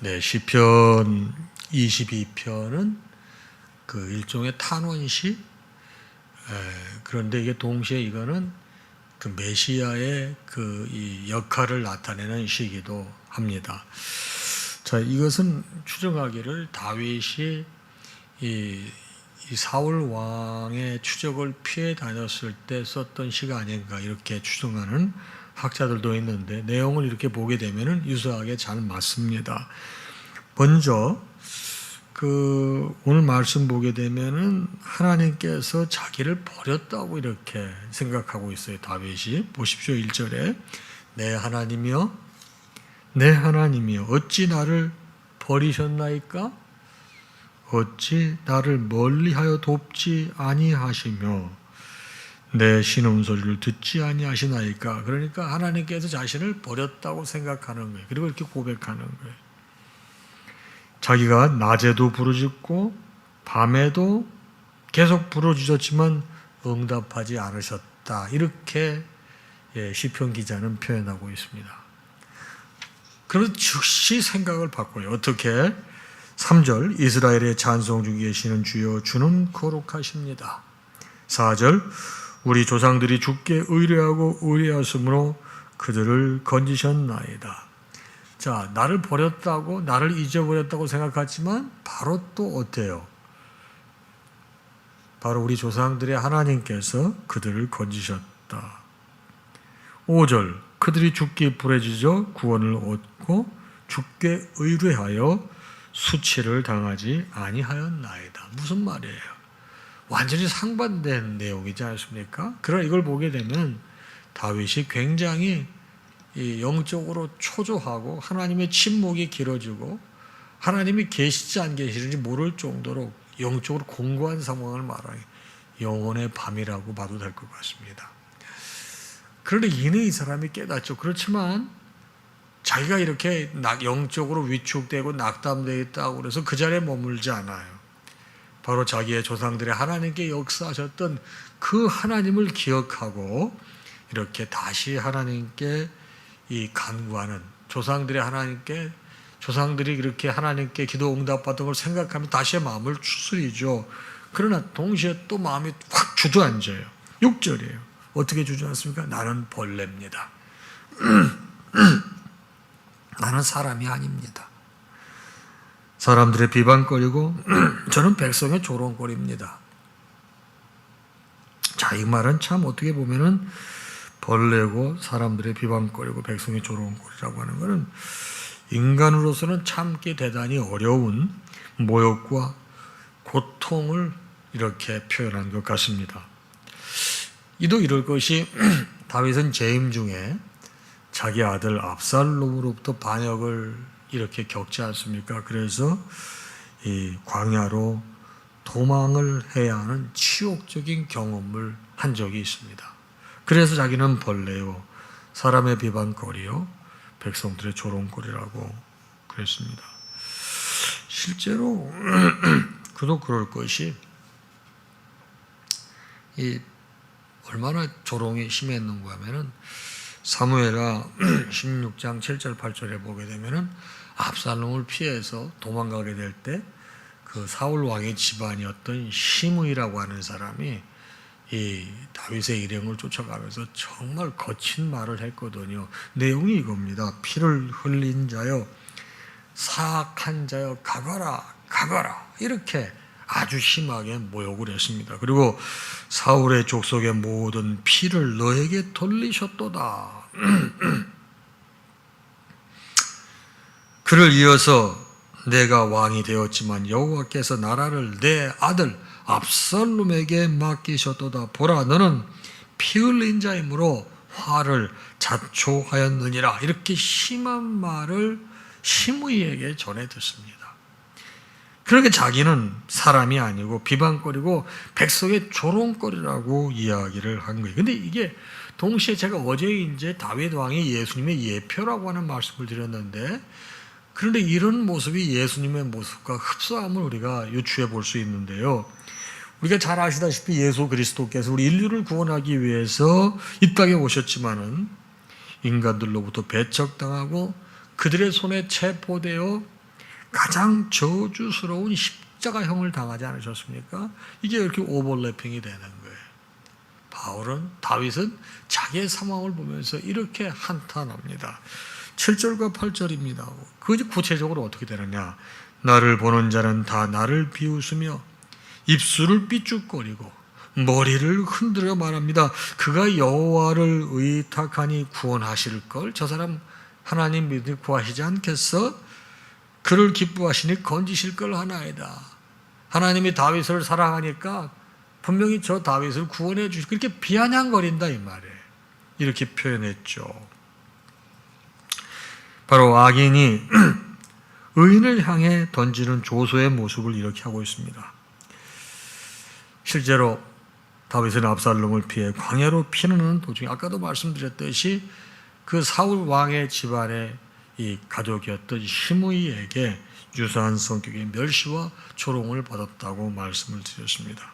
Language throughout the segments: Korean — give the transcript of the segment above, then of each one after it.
네, 시편 22편은 그 일종의 탄원시. 그런데 이게 동시에 이거는 그 메시아의 그 이 역할을 나타내는 시기도 합니다. 자, 이것은 추정하기를 다윗이 이 사울 왕의 추적을 피해 다녔을 때 썼던 시가 아닌가 이렇게 추정하는 학자들도 있는데, 내용을 이렇게 보게 되면은 유사하게 잘 맞습니다. 먼저 오늘 말씀 보게 되면은 하나님께서 자기를 버렸다고 이렇게 생각하고 있어요. 다윗이 보십시오. 1절에 내 하나님이여 어찌 나를 버리셨나이까? 어찌 나를 멀리하여 돕지 아니하시며 내 신음소리를 듣지 아니하시나이까? 그러니까 하나님께서 자신을 버렸다고 생각하는 거예요. 그리고 이렇게 고백하는 거예요. 자기가 낮에도 부르짖고 밤에도 계속 부르짖었지만 응답하지 않으셨다. 이렇게 시편 기자는 표현하고 있습니다. 그래서 즉시 생각을 바꿔요. 어떻게? 3절 이스라엘의 찬송 중에 계시는 주여 주는 거룩하십니다. 4절 우리 조상들이 주께 의뢰하고 의뢰하심으로 그들을 건지셨나이다. 자, 나를 버렸다고, 나를 잊어버렸다고 생각하지만 바로 또 어때요? 바로 우리 조상들의 하나님께서 그들을 건지셨다. 5절 그들이 주께 부르짖어 구원을 얻고 주께 의뢰하여 수치를 당하지 아니하였나이다. 무슨 말이에요? 완전히 상반된 내용이지 않습니까? 그러나 이걸 보게 되면 다윗이 굉장히 영적으로 초조하고 하나님의 침묵이 길어지고 하나님이 계시지 안 계시는지 모를 정도로 영적으로 공고한 상황을 말하는 영혼의 밤이라고 봐도 될 것 같습니다. 그런데 이내 이 사람이 깨닫죠. 그렇지만 자기가 이렇게 영적으로 위축되고 낙담되어 있다고 그래서 그 자리에 머물지 않아요. 바로 자기의 조상들의 하나님께 역사하셨던 그 하나님을 기억하고 이렇게 다시 하나님께 간구하는, 조상들이 이렇게 하나님께 기도 응답받은 걸 생각하면 다시 마음을 추스리죠. 그러나 동시에 또 마음이 확 주저앉아요. 6절이에요. 어떻게 주저앉습니까? 나는 벌레입니다. 나는 사람이 아닙니다. 사람들의 비방거리고 저는 백성의 조롱거리입니다. 자, 이 말은 참 어떻게 보면은 벌레고 사람들의 비방거리고 백성의 조롱거리라고 하는 것은 인간으로서는 참기 대단히 어려운 모욕과 고통을 이렇게 표현한 것 같습니다. 이도 이럴 것이 다윗은 재임 중에 자기 아들 압살롬으로부터 반역을 이렇게 겪지 않습니까? 그래서 이 광야로 도망을 해야 하는 치욕적인 경험을 한 적이 있습니다. 그래서 자기는 벌레요, 사람의 비방거리요, 백성들의 조롱거리라고 그랬습니다. 실제로 그도 그럴 것이 얼마나 조롱이 심했는가 하면은 사무엘하 16장 7절 8절에 보게 되면은 압살롬을 피해서 도망가게 될 때 그 사울 왕의 집안이었던 시므이라고 하는 사람이 이 다윗의 일행을 쫓아가면서 정말 거친 말을 했거든요. 내용이 이겁니다. 피를 흘린 자여, 사악한 자여, 가거라 이렇게 아주 심하게 모욕을 했습니다. 그리고 사울의 족속의 모든 피를 너에게 돌리셨도다. 그를 이어서 내가 왕이 되었지만 여호와께서 나라를 내 아들 압살롬에게 맡기셨도다. 보라, 너는 피 흘린 자이므로 화를 자초하였느니라. 이렇게 심한 말을 시므이에게 전해 듣습니다. 그렇게 자기는 사람이 아니고 비방거리고 백성의 조롱거리라고 이야기를 한 거예요. 근데 이게 동시에 제가 어제 이제 다윗 왕이 예수님의 예표라고 하는 말씀을 드렸는데, 그런데 이런 모습이 예수님의 모습과 흡사함을 우리가 유추해 볼 수 있는데요. 우리가 잘 아시다시피 예수 그리스도께서 우리 인류를 구원하기 위해서 이 땅에 오셨지만은 인간들로부터 배척당하고 그들의 손에 체포되어 가장 저주스러운 십자가형을 당하지 않으셨습니까? 이게 이렇게 오버래핑이 되는 거예요. 다윗은 자기의 상황을 보면서 이렇게 한탄합니다. 7절과 8절입니다. 그 구체적으로 어떻게 되느냐? 나를 보는 자는 다 나를 비웃으며 입술을 삐죽거리고 머리를 흔들어 말합니다. 그가 여호와를 의탁하니 구원하실 걸. 저 사람 하나님 믿으니 구하시지 않겠어? 그를 기뻐하시니 건지실 걸 하나이다. 하나님이 다윗을 사랑하니까 분명히 저 다윗을 구원해 주시고 그렇게 비아냥거린다 이 말이에요. 이렇게 표현했죠. 바로 악인이 의인을 향해 던지는 조소의 모습을 이렇게 하고 있습니다. 실제로 다윗은 압살롬을 피해 광야로 피나는 도중에 아까도 말씀드렸듯이 그 사울 왕의 집안의 이 가족이었던 시므이에게 유사한 성격의 멸시와 조롱을 받았다고 말씀을 드렸습니다.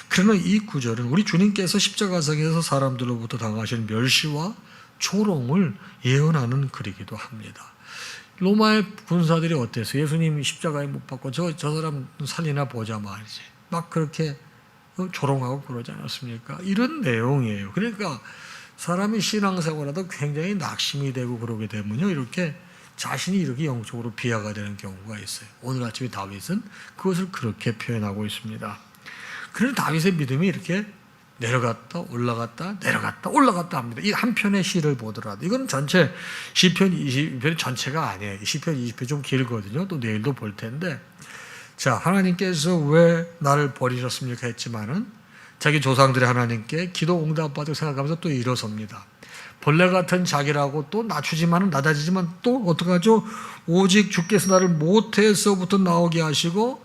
그러나 이 구절은 우리 주님께서 십자가상에서 사람들로부터 당하신 멸시와 조롱을 예언하는 글이기도 합니다. 로마의 군사들이 어땠어요? 예수님이 십자가에 못 박고 저 사람 살리나 보자 말이지. 막 그렇게 조롱하고 그러지 않았습니까? 이런 내용이에요. 그러니까 사람이 신앙생활하다 굉장히 낙심이 되고 그러게 되면요, 이렇게 자신이 이렇게 영적으로 비하가 되는 경우가 있어요. 오늘 아침에 다윗은 그것을 그렇게 표현하고 있습니다. 그래서 다윗의 믿음이 이렇게 내려갔다 올라갔다 내려갔다 올라갔다 합니다. 이 한 편의 시를 보더라도 이건 전체 시편 20편 전체가 아니에요. 시편 20편 좀 길거든요. 또 내일도 볼 텐데, 자, 하나님께서 왜 나를 버리셨습니까 했지만은 자기 조상들이 하나님께 기도 응답받고 생각하면서 또 일어섭니다. 벌레 같은 자기라고 또 낮추지만은 낮아지지만 또 어떡하죠? 오직 주께서 나를 모태에서부터 나오게 하시고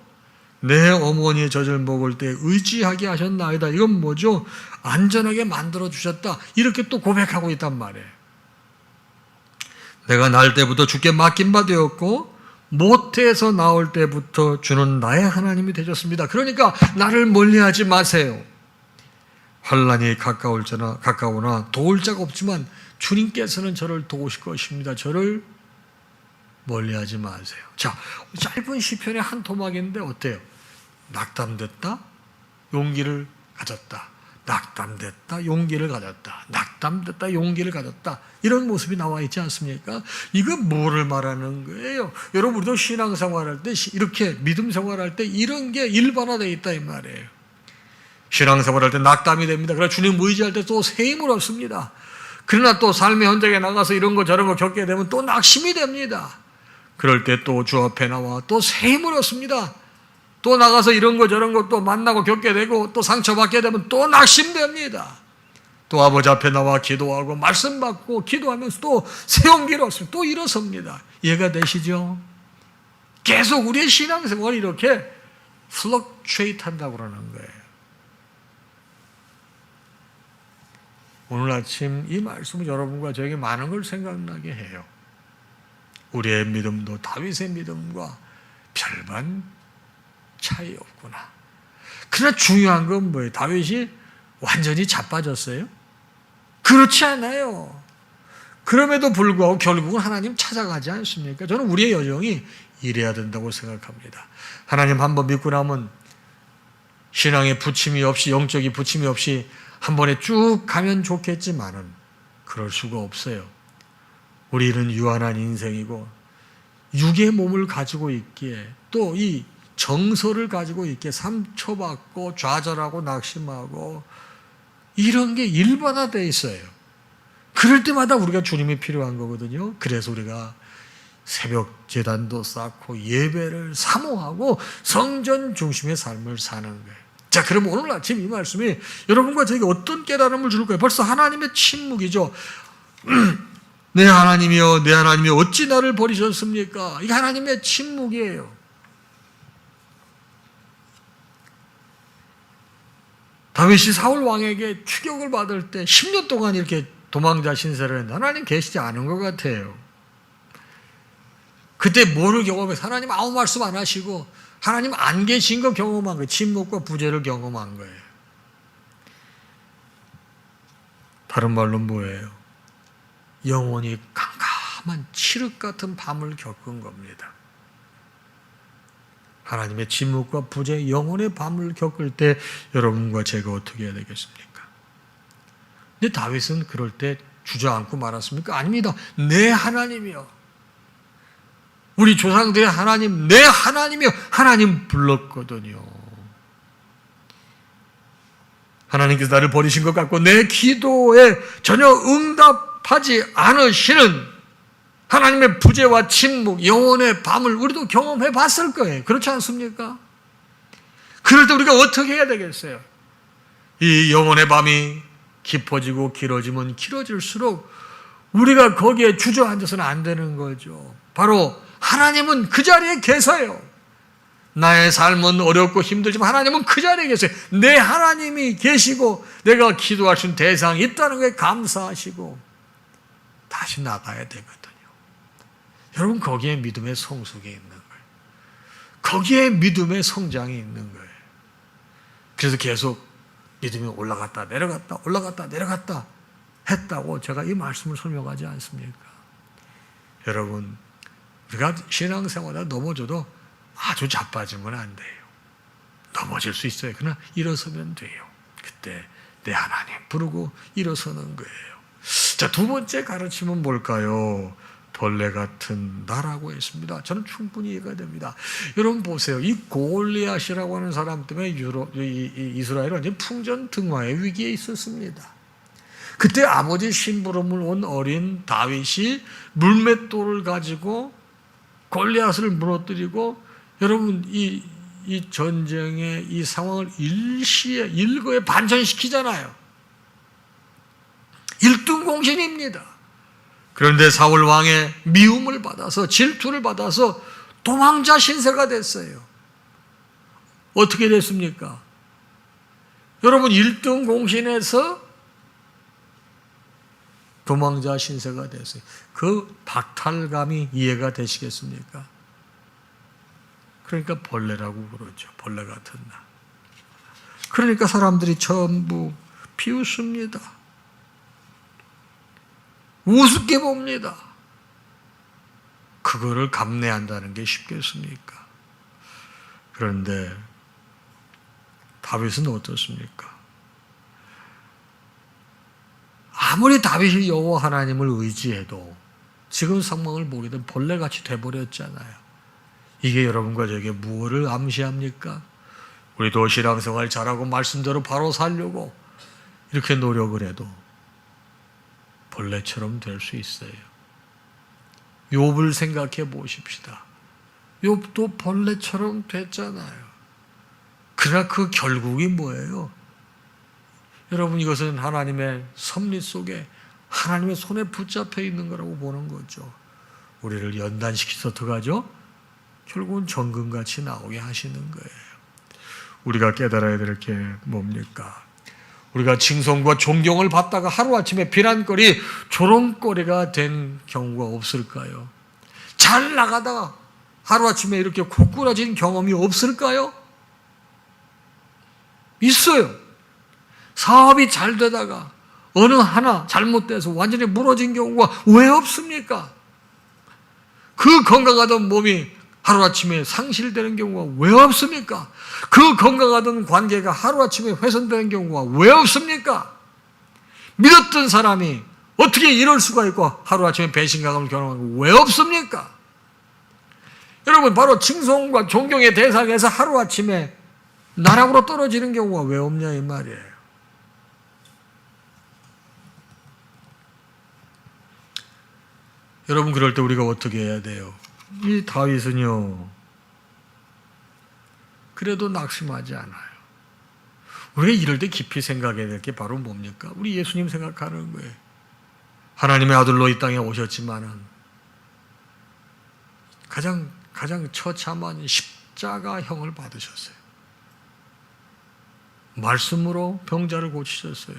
내 어머니의 젖을 먹을 때 의지하게 하셨나이다. 이건 뭐죠? 안전하게 만들어 주셨다. 이렇게 또 고백하고 있단 말이에요. 내가 날 때부터 주께 맡긴 바 되었고 모태에서 나올 때부터 주는 나의 하나님이 되셨습니다. 그러니까 나를 멀리하지 마세요. 환난이 가까우나 도울 자가 없지만 주님께서는 저를 도우실 것입니다. 저를 멀리하지 마세요. 자, 짧은 시편의 한 토막인데 어때요? 낙담됐다, 용기를 가졌다. 낙담됐다, 용기를 가졌다. 낙담됐다, 용기를 가졌다. 이런 모습이 나와 있지 않습니까? 이건 뭐를 말하는 거예요? 여러분, 우리도 신앙생활할 때 이렇게 믿음 생활할 때 이런 게 일반화되어 있다 이 말이에요. 신앙생활할 때 낙담이 됩니다. 그러나 주님 의지할 때 또 새 힘을 얻습니다. 그러나 또 삶의 현장에 나가서 이런 거 저런 거 겪게 되면 또 낙심이 됩니다. 그럴 때 또 주 앞에 나와 또 새 힘을 얻습니다. 또 나가서 이런 거 저런 거 또 만나고 겪게 되고 또 상처받게 되면 또 낙심됩니다. 또 아버지 앞에 나와 기도하고 말씀 받고 기도하면서 또 새 용기를 얻습니다. 또 일어섭니다. 이해가 되시죠? 계속 우리의 신앙생활이 이렇게 플럭추에이트 한다고 그러는 거예요. 오늘 아침 이 말씀은 여러분과 저에게 많은 걸 생각나게 해요. 우리의 믿음도 다윗의 믿음과 별반 차이 없구나. 그러나 중요한 건 뭐예요? 다윗이 완전히 자빠졌어요? 그렇지 않아요. 그럼에도 불구하고 결국은 하나님 찾아가지 않습니까? 저는 우리의 여정이 이래야 된다고 생각합니다. 하나님 한번 믿고 나면 신앙의 부침이 없이, 영적인 부침이 없이 한 번에 쭉 가면 좋겠지만은 그럴 수가 없어요. 우리는 유한한 인생이고 육의 몸을 가지고 있기에 또 이 정서를 가지고 있기에 상처받고 좌절하고 낙심하고 이런 게 일반화되어 있어요. 그럴 때마다 우리가 주님이 필요한 거거든요. 그래서 우리가 새벽 제단도 쌓고 예배를 사모하고 성전 중심의 삶을 사는 거예요. 자, 그럼 오늘 아침 이 말씀이 여러분과 저에게 어떤 깨달음을 줄 거예요? 벌써 하나님의 침묵이죠. 내 하나님이여, 내 하나님이여, 어찌 나를 버리셨습니까? 이게 하나님의 침묵이에요. 다윗이 사울 왕에게 추격을 받을 때 10년 동안 이렇게 도망자 신세를 했는데 하나님 계시지 않은 것 같아요. 그때 뭐를 경험해서 하나님 아무 말씀 안 하시고 하나님 안 계신 거 경험한 거예요. 침묵과 부재를 경험한 거예요. 다른 말로 뭐예요? 영원히 캄캄한 칠흑 같은 밤을 겪은 겁니다. 하나님의 침묵과 부재, 영혼의 밤을 겪을 때 여러분과 제가 어떻게 해야 되겠습니까? 근데 다윗은 그럴 때 주저앉고 말았습니까? 아닙니다. 내 하나님이요. 우리 조상들의 하나님, 내 하나님이요. 하나님 불렀거든요. 하나님께서 나를 버리신 것 같고 내 기도에 전혀 응답하지 않으시는 하나님의 부재와 침묵, 영혼의 밤을 우리도 경험해 봤을 거예요. 그렇지 않습니까? 그럴 때 우리가 어떻게 해야 되겠어요? 이 영혼의 밤이 깊어지고 길어지면 길어질수록 우리가 거기에 주저앉아서는 안 되는 거죠. 바로 하나님은 그 자리에 계세요. 나의 삶은 어렵고 힘들지만 하나님은 그 자리에 계세요. 내 하나님이 계시고 내가 기도할 수 있는 대상이 있다는 것에 감사하시고 다시 나가야 되거든요. 여러분, 거기에 믿음의 성숙이 있는 거예요. 거기에 믿음의 성장이 있는 거예요. 그래서 계속 믿음이 올라갔다 내려갔다 올라갔다 내려갔다 했다고 제가 이 말씀을 설명하지 않습니까? 여러분, 우리가 신앙생활에 넘어져도 아주 자빠지면 안 돼요. 넘어질 수 있어요. 그러나 일어서면 돼요. 그때 내 하나님 부르고 일어서는 거예요. 자, 두 번째 가르침은 뭘까요? 벌레 같은 나라고 했습니다. 저는 충분히 이해가 됩니다. 여러분 보세요. 이 골리앗이라고 하는 사람 때문에 이스라엘은 완전 풍전등화의 위기에 있었습니다. 그때 아버지 심부름을 온 어린 다윗이 물맷돌을 가지고 골리앗을 무너뜨리고, 여러분 이 전쟁의 이 상황을 일거에 반전시키잖아요. 일등공신입니다. 그런데 사울 왕의 미움을 받아서, 질투를 받아서 도망자 신세가 됐어요. 어떻게 됐습니까? 여러분, 1등 공신에서 도망자 신세가 됐어요. 그 박탈감이 이해가 되시겠습니까? 그러니까 벌레라고 그러죠. 벌레 같은 나. 그러니까 사람들이 전부 비웃습니다. 우습게 봅니다. 그거를 감내한다는 게 쉽겠습니까? 그런데 다윗은 어떻습니까? 아무리 다윗이 여호와 하나님을 의지해도 지금 상황을 보게 되면 벌레같이 돼버렸잖아요. 이게 여러분과 저에게 무엇을 암시합니까? 우리도 신앙생활 잘하고 말씀대로 바로 살려고 이렇게 노력을 해도 벌레처럼 될 수 있어요. 욥을 생각해 보십시다. 욥도 벌레처럼 됐잖아요. 그러나 그 결국이 뭐예요? 여러분, 이것은 하나님의 섭리 속에 하나님의 손에 붙잡혀 있는 거라고 보는 거죠. 우리를 연단시켜서 어떡하죠? 결국은 정금같이 나오게 하시는 거예요. 우리가 깨달아야 될 게 뭡니까? 우리가 칭송과 존경을 받다가 하루아침에 비난거리, 조롱거리가 된 경우가 없을까요? 잘 나가다가 하루아침에 이렇게 고꾸라진 경험이 없을까요? 있어요. 사업이 잘 되다가 어느 하나 잘못돼서 완전히 무너진 경우가 왜 없습니까? 그 건강하던 몸이 하루아침에 상실되는 경우가 왜 없습니까? 그 건강하던 관계가 하루아침에 훼손되는 경우가 왜 없습니까? 믿었던 사람이 어떻게 이럴 수가 있고 하루아침에 배신감을 경험하고 왜 없습니까? 여러분, 바로 칭송과 존경의 대상에서 하루아침에 나락으로 떨어지는 경우가 왜 없냐 이 말이에요. 여러분, 그럴 때 우리가 어떻게 해야 돼요? 이 다윗은요, 그래도 낙심하지 않아요. 우리가 이럴 때 깊이 생각해야 될 게 바로 뭡니까? 우리 예수님 생각하는 거예요. 하나님의 아들로 이 땅에 오셨지만은 가장 처참한 십자가형을 받으셨어요. 말씀으로 병자를 고치셨어요.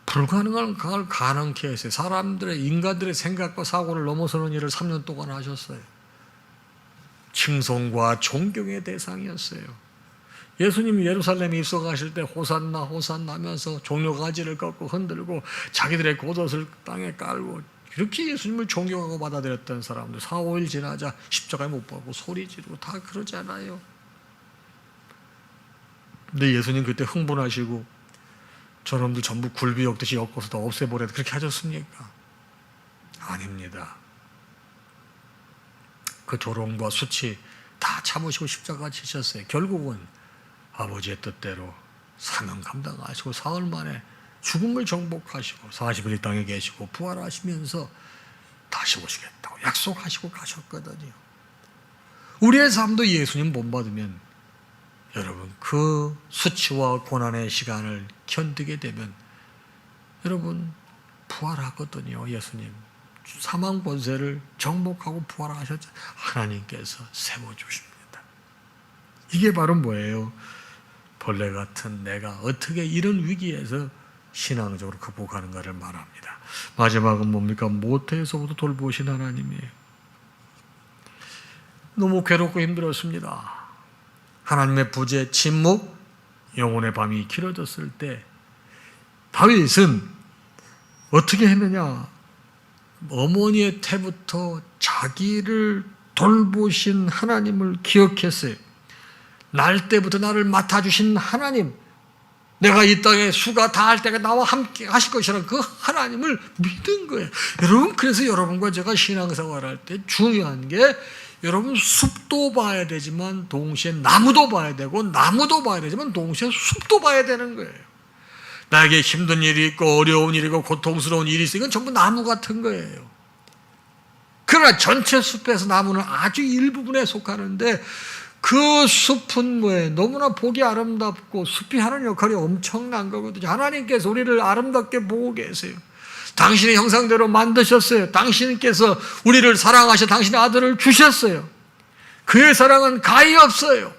불가능한 걸 가능케 했어요. 인간들의 생각과 사고를 넘어서는 일을 3년 동안 하셨어요. 칭송과 존경의 대상이었어요. 예수님이 예루살렘에 입성하실 때 호산나 호산나 하면서 종려가지를 꺾고 흔들고 자기들의 겉옷을 땅에 깔고 그렇게 예수님을 존경하고 받아들였던 사람들 4, 5일 지나자 십자가에 못 박고 소리 지르고 다 그러잖아요. 근데 예수님 그때 흥분하시고 저놈들 전부 굴비 엮듯이 엮어서 다 없애버려야 그렇게 하셨습니까? 아닙니다. 그 조롱과 수치 다 참으시고 십자가 지셨어요. 결국은 아버지의 뜻대로 사명 감당하시고 사흘 만에 죽음을 정복하시고 40일 이 땅에 계시고 부활하시면서 다시 오시겠다고 약속하시고 가셨거든요. 우리의 삶도 예수님 본받으면 여러분 그 수치와 고난의 시간을 견디게 되면 여러분 부활하거든요. 예수님 사망 권세를 정복하고 부활하셨죠. 하나님께서 세워주십니다. 이게 바로 뭐예요? 벌레 같은 내가 어떻게 이런 위기에서 신앙적으로 극복하는가를 말합니다. 마지막은 뭡니까? 모태에서부터 돌보신 하나님이에요. 너무 괴롭고 힘들었습니다. 하나님의 부재, 침묵, 영혼의 밤이 길어졌을 때 다윗은 어떻게 했느냐? 어머니의 태부터 자기를 돌보신 하나님을 기억했어요. 날 때부터 나를 맡아주신 하나님, 내가 이 땅에 수가 다할 때가 나와 함께 하실 것이라는 그 하나님을 믿은 거예요. 여러분, 그래서 여러분과 제가 신앙생활할 때 중요한 게 여러분 숲도 봐야 되지만 동시에 나무도 봐야 되고 나무도 봐야 되지만 동시에 숲도 봐야 되는 거예요. 나에게 힘든 일이 있고 어려운 일이고 고통스러운 일이 있으면 이건 전부 나무 같은 거예요. 그러나 전체 숲에서 나무는 아주 일부분에 속하는데 그 숲은 뭐예요? 너무나 보기 아름답고 숲이 하는 역할이 엄청난 거거든요. 하나님께서 우리를 아름답게 보고 계세요. 당신의 형상대로 만드셨어요. 당신께서 우리를 사랑하셔 당신의 아들을 주셨어요. 그의 사랑은 가히 없어요.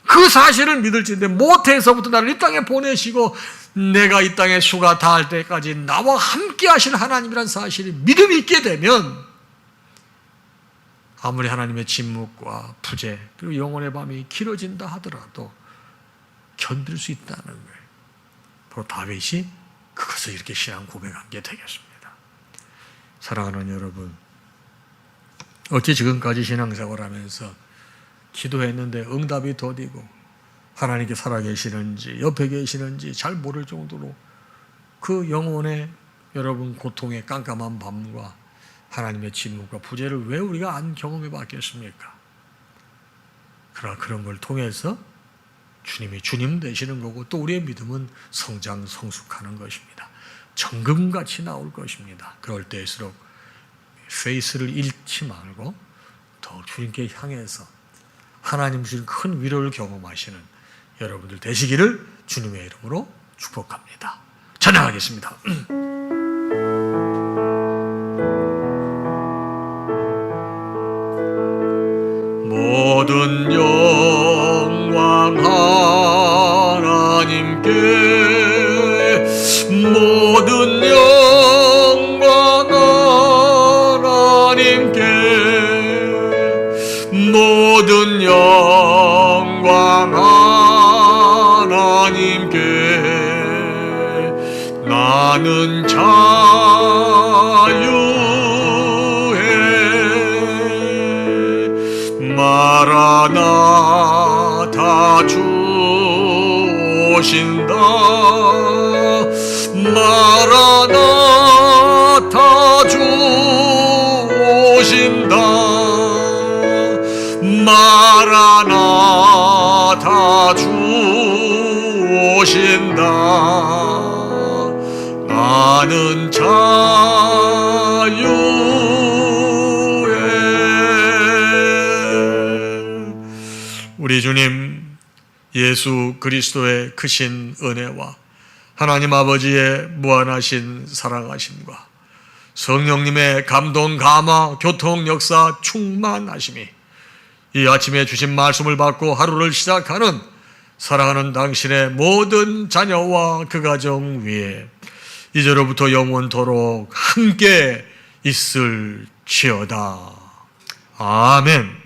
그 사실을 믿을지인데 모태에서부터 나를 이 땅에 보내시고 내가 이 땅에 수가 다할 때까지 나와 함께 하실 하나님이라는 사실이 믿음이 있게 되면 아무리 하나님의 침묵과 부재 그리고 영혼의 밤이 길어진다 하더라도 견딜 수 있다는 거예요. 바로 다윗이 그것을 이렇게 신앙 고백한 게 되겠습니다. 사랑하는 여러분, 어찌 지금까지 신앙생활하면서 기도했는데 응답이 더디고 하나님께 살아계시는지 옆에 계시는지 잘 모를 정도로 그 영혼의 여러분 고통의 깜깜한 밤과 하나님의 침묵과 부재를 왜 우리가 안 경험해 봤겠습니까? 그러나 그런 걸 통해서 주님이 주님 되시는 거고 또 우리의 믿음은 성장 성숙하는 것입니다. 정금같이 나올 것입니다. 그럴 때일수록 페이스를 잃지 말고 더 주님께 향해서 하나님 주신 큰 위로를 경험하시는 여러분들 되시기를 주님의 이름으로 축복합니다. 찬양하겠습니다. 모든 영광 하나님께 모든 영광 하나님께 모든 영광 하나님께 나는 마라나타 주 오신다 마라나타 주 오신다 마라나타 주 오신다 나는 우리 주님 예수 그리스도의 크신 은혜와 하나님 아버지의 무한하신 사랑하심과 성령님의 감동, 감화, 교통, 역사, 충만하심이 이 아침에 주신 말씀을 받고 하루를 시작하는 사랑하는 당신의 모든 자녀와 그 가정 위에 이제로부터 영원토록 함께 있을지어다. 아멘.